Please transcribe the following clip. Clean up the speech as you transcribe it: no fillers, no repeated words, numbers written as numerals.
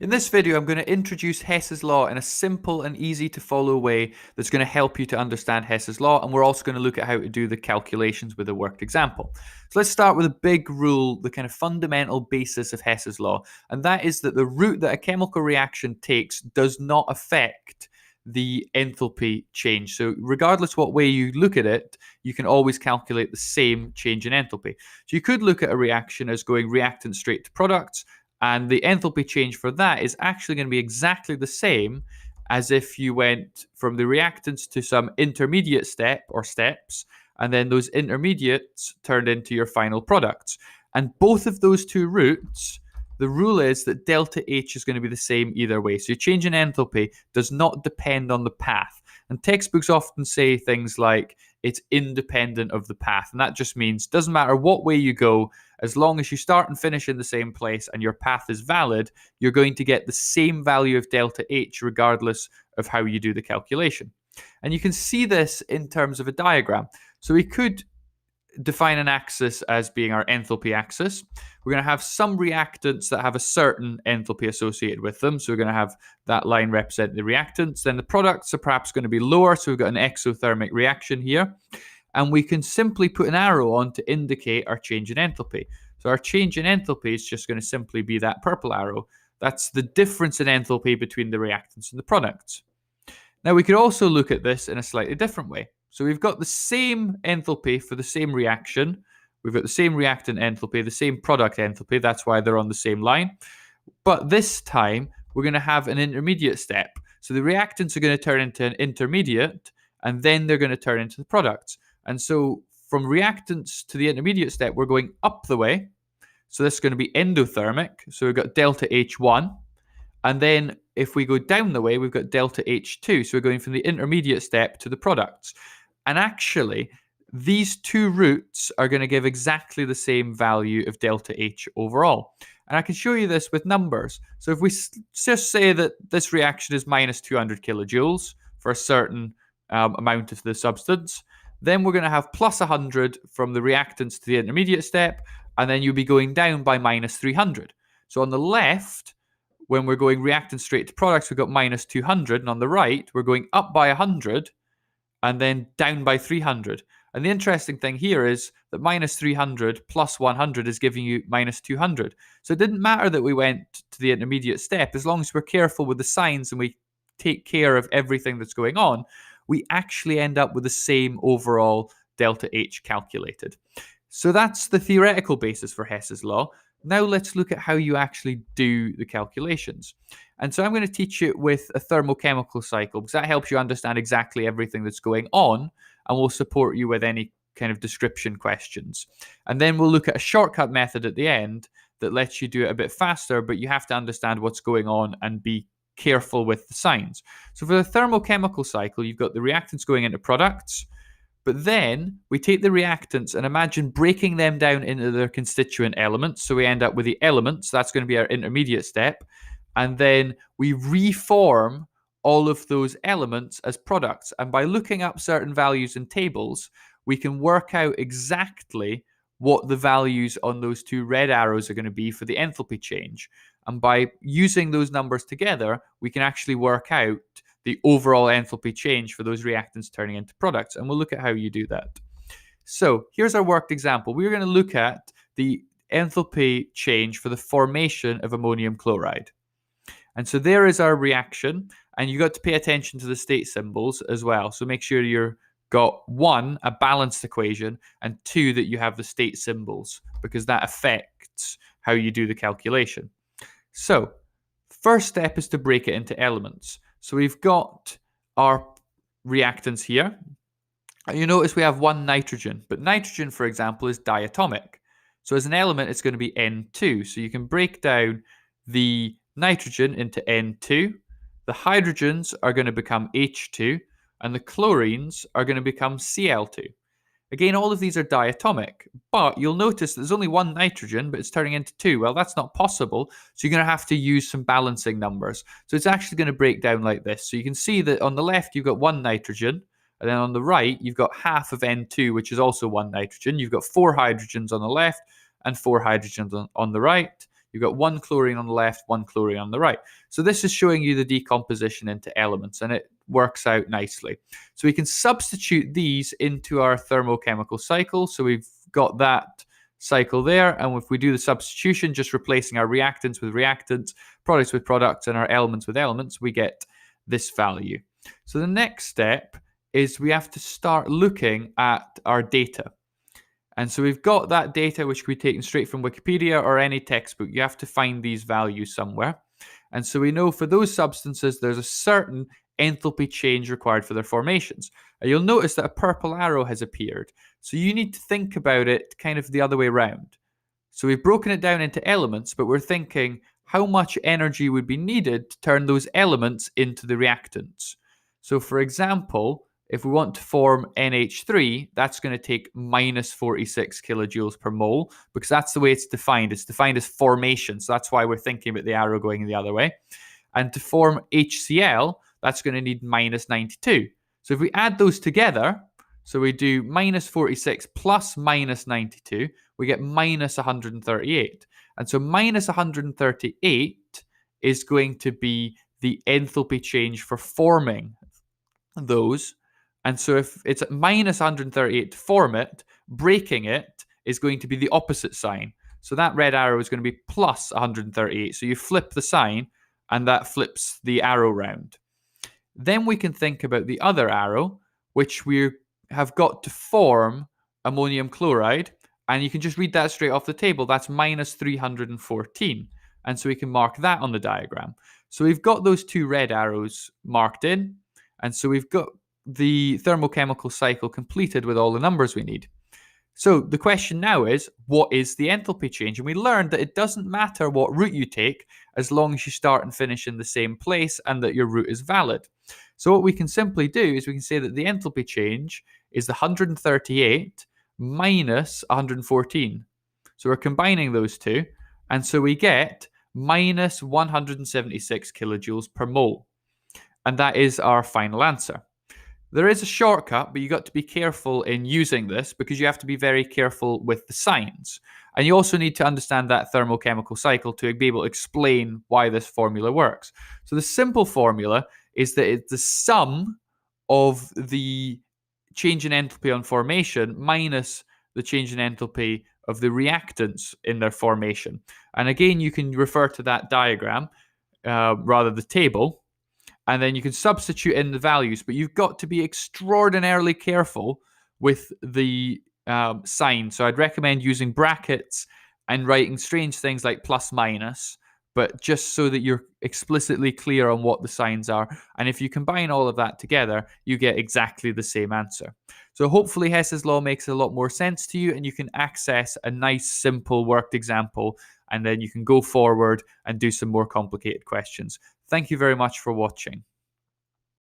In this video, I'm going to introduce Hess's law in a simple and easy to follow way that's going to help you to understand Hess's law, and we're also going to look at how to do the calculations with a worked example. So let's start with a big rule, the kind of fundamental basis of Hess's law, and that is that the route that a chemical reaction takes does not affect the enthalpy change. So regardless what way you look at it, you can always calculate the same change in enthalpy. So you could look at a reaction as going reactant straight to products, and the enthalpy change for that is actually going to be exactly the same as if you went from the reactants to some intermediate step or steps, and then those intermediates turned into your final products. And both of those two routes, the rule is that delta H is going to be the same either way. So your change in enthalpy does not depend on the path. And textbooks often say things like it's independent of the path. And that just means doesn't matter what way you go, as long as you start and finish in the same place and your path is valid, you're going to get the same value of delta H regardless of how you do the calculation. And you can see this in terms of a diagram. So we could define an axis as being our enthalpy axis. We're going to have some reactants that have a certain enthalpy associated with them. So we're going to have that line represent the reactants. Then the products are perhaps going to be lower. So we've got an exothermic reaction here. And we can simply put an arrow on to indicate our change in enthalpy. So our change in enthalpy is just going to simply be that purple arrow. That's the difference in enthalpy between the reactants and the products. Now we could also look at this in a slightly different way. So we've got the same enthalpy for the same reaction. We've got the same reactant enthalpy, the same product enthalpy. That's why they're on the same line. But this time, we're going to have an intermediate step. So the reactants are going to turn into an intermediate, and then they're going to turn into the products. And so from reactants to the intermediate step, we're going up the way. So this is going to be endothermic. So we've got delta H1. And then if we go down the way, we've got delta H2. So we're going from the intermediate step to the products. And actually, these two routes are going to give exactly the same value of delta H overall. And I can show you this with numbers. So if we just say that this reaction is minus 200 kilojoules for a certain amount of the substance, then we're going to have plus 100 from the reactants to the intermediate step, and then you'll be going down by minus 300. So on the left, when we're going reactant straight to products, we've got minus 200, and on the right, we're going up by 100, and then down by 300. And the interesting thing here is that minus 300 plus 100 is giving you minus 200. So it didn't matter that we went to the intermediate step. As long as we're careful with the signs and we take care of everything that's going on, we actually end up with the same overall delta H calculated. So that's the theoretical basis for Hess's law. Now let's look at how you actually do the calculations. And so I'm going to teach it with a thermochemical cycle because that helps you understand exactly everything that's going on and will support you with any kind of description questions. And then we'll look at a shortcut method at the end that lets you do it a bit faster, but you have to understand what's going on and be careful with the signs. So for the thermochemical cycle, you've got the reactants going into products, but then we take the reactants and imagine breaking them down into their constituent elements. So we end up with the elements. That's going to be our intermediate step. And then we reform all of those elements as products. And by looking up certain values in tables, we can work out exactly what the values on those two red arrows are going to be for the enthalpy change. And by using those numbers together, we can actually work out the overall enthalpy change for those reactants turning into products. And we'll look at how you do that. So here's our worked example. We're going to look at the enthalpy change for the formation of ammonium chloride. And so there is our reaction. And you got to pay attention to the state symbols as well. So make sure you've got 1, a balanced equation, and 2, that you have the state symbols, because that affects how you do the calculation. So first step is to break it into elements. So we've got our reactants here. And you notice we have 1 nitrogen, but nitrogen, for example, is diatomic. So as an element, it's going to be N2. So you can break down the nitrogen into N2. The hydrogens are going to become H2, and the chlorines are going to become Cl2. Again, all of these are diatomic, but you'll notice there's only 1 nitrogen, but it's turning into 2. Well, that's not possible, so you're going to have to use some balancing numbers. So it's actually going to break down like this. So you can see that on the left, you've got 1 nitrogen, and then on the right, you've got half of N2, which is also 1 nitrogen. You've got 4 hydrogens on the left and 4 hydrogens on the right. You've got one chlorine on the left, one chlorine on the right. So this is showing you the decomposition into elements, and it works out nicely. So we can substitute these into our thermochemical cycle. So we've got that cycle there, and if we do the substitution, just replacing our reactants with reactants, products with products, and our elements with elements, we get this value. So the next step is we have to start looking at our data. And so we've got that data, which can be taken straight from Wikipedia or any textbook. You have to find these values somewhere. And so we know for those substances, there's a certain enthalpy change required for their formations. And you'll notice that a purple arrow has appeared. So you need to think about it kind of the other way around. So we've broken it down into elements, but we're thinking how much energy would be needed to turn those elements into the reactants. So for example, if we want to form NH3, that's going to take minus 46 kilojoules per mole, because that's the way it's defined. It's defined as formation, so that's why we're thinking about the arrow going the other way. And to form HCl, that's going to need minus 92. So if we add those together, so we do minus 46 plus minus 92, we get minus 138. And so minus 138 is going to be the enthalpy change for forming those. And so if it's at minus 138 to form it, breaking it is going to be the opposite sign. So that red arrow is going to be plus 138. So you flip the sign, and that flips the arrow round. Then we can think about the other arrow, which we have got to form ammonium chloride. And you can just read that straight off the table. That's minus 314. And so we can mark that on the diagram. So we've got those two red arrows marked in. And so we've got the thermochemical cycle completed with all the numbers we need. So the question now is, what is the enthalpy change? And we learned that it doesn't matter what route you take as long as you start and finish in the same place and that your route is valid. So what we can simply do is we can say that the enthalpy change is the 138 minus 114. So we're combining those two, and so we get minus 176 kilojoules per mole. And that is our final answer. There is a shortcut, but you got to be careful in using this because you have to be very careful with the signs. And you also need to understand that thermochemical cycle to be able to explain why this formula works. So the simple formula is that it's the sum of the change in enthalpy on formation minus the change in enthalpy of the reactants in their formation. And again, you can refer to that diagram, rather the table, and then you can substitute in the values, but you've got to be extraordinarily careful with the sign. So I'd recommend using brackets and writing strange things like plus minus, but just so that you're explicitly clear on what the signs are. And if you combine all of that together, you get exactly the same answer. So hopefully Hess's law makes a lot more sense to you, and you can access a nice, simple worked example, and then you can go forward and do some more complicated questions. Thank you very much for watching.